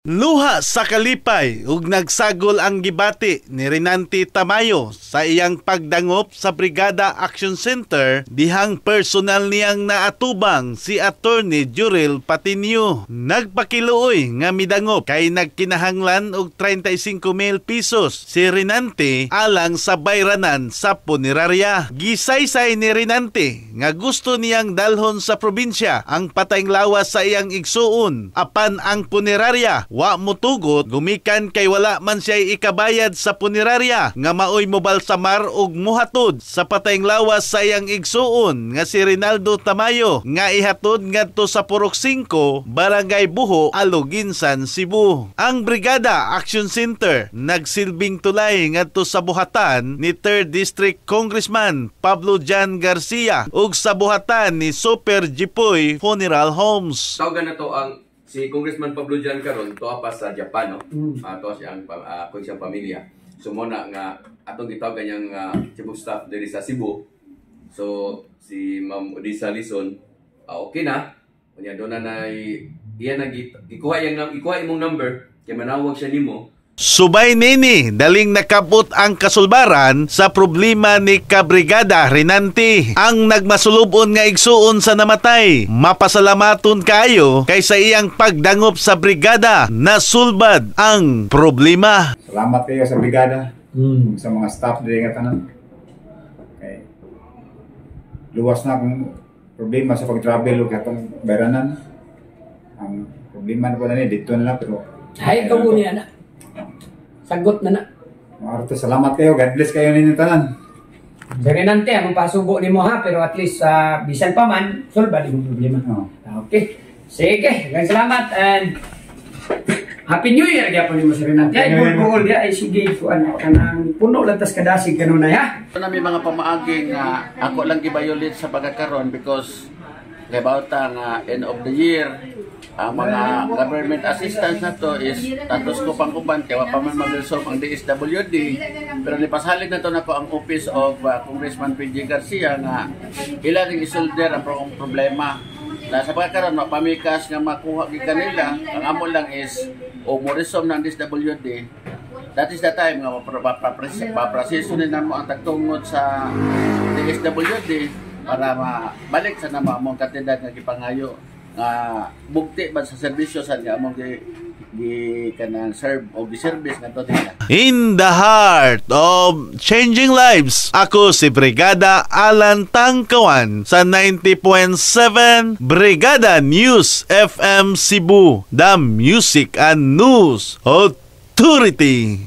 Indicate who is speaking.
Speaker 1: Luha sa kalipay ug nagsagol ang gibati ni Renante Tamayo sa iyang pagdangop sa Brigada Action Center dihang personal niyang naatubang si Attorney Jurel Patinio. Nagpakiluoy nga midangop kay nagkinahanglan og 35,000 pesos si Renante alang sa bayranan sa punerarya. Gisaysay ni Renante nga gusto niyang dalhon sa probinsya ang patayng lawas sa iyang igsuon apan ang punerarya wa motugot gumikan kay wala man siya ikabayad sa punerarya nga maoy mobalsamar og muhatod sa patayng lawas sa iyang igsuon nga si Rinaldo Tamayo nga ihatod ngadto sa Purok 5, Barangay Buho, Aloginsan, Cebu. Ang Brigada Action Center nagsilbing tulay ngadto sa buhatan ni 3rd District Congressman Pablo Jan Garcia ug sa buhatan ni Super Jipoy Funeral Homes.
Speaker 2: Tawagan na to ang si Congressman Pablo Jan karon tuwa pa sa Japan, no? Tuwa siyang siyang pamilya. So muna nga atong gitawagan niyang chief of staff diri sa Cebu. So si Ma'am Odisa Lison okay na. Kunya do na iya ikuha imong number kay manawag siya nimo.
Speaker 1: Subay nini, daling nakabot ang kasulbaran sa problema ni Kabrigada Renante. Ang nagmasulubon nga igsuon sa namatay. Mapasalamaton kayo kaysa iyang pagdangop sa brigada na sulbad ang problema.
Speaker 3: Salamat kayo sa brigada, sa mga staff diri nga tanan. Okay. Luwas na akong problema sa pag-travel ug atong bayranan. Ang problema na po na ni dito na pero
Speaker 4: ay kamu ni anak. Sagot na na.
Speaker 3: Marto, salamat kayo. God bless kayo ninyo tanan.
Speaker 4: Sige nante, ang pasubo ni mo ha, pero at least bisan pa man, solve ba yung problema? Okay. Sige, maraming salamat and Happy New Year kaya po ni mo sa Renante. Ay, buol dia ay sige kuan kanang puno lantas kadasig kanunay ha.
Speaker 5: Na may mga pamaaging ako lang gibayolate sa pagkakaroon because about ang end of the year. Ang mga government assistance na to is tatos ko pang kuban kaya pa man mag-resolve ang DSWD pero nipasalig na to na ko ang office of Congressman PG Garcia nga ilang isolder ang problema na sa pagkakaroon mapamikas nga makuha gi kanila ang amo lang is o mo resolve ng DSWD. That is the time nga paproseso nila mo ang tagtungod sa DSWD para mabalik sa nama mong katedad nga gipangayo bukti ba sa serbisyo sa among gi kanang serve o gi-service ngadto nila.
Speaker 1: In the heart of changing lives, ako si Brigada Alan Tangkawan sa 90.7 Brigada News FM Cebu, the Music and News Authority.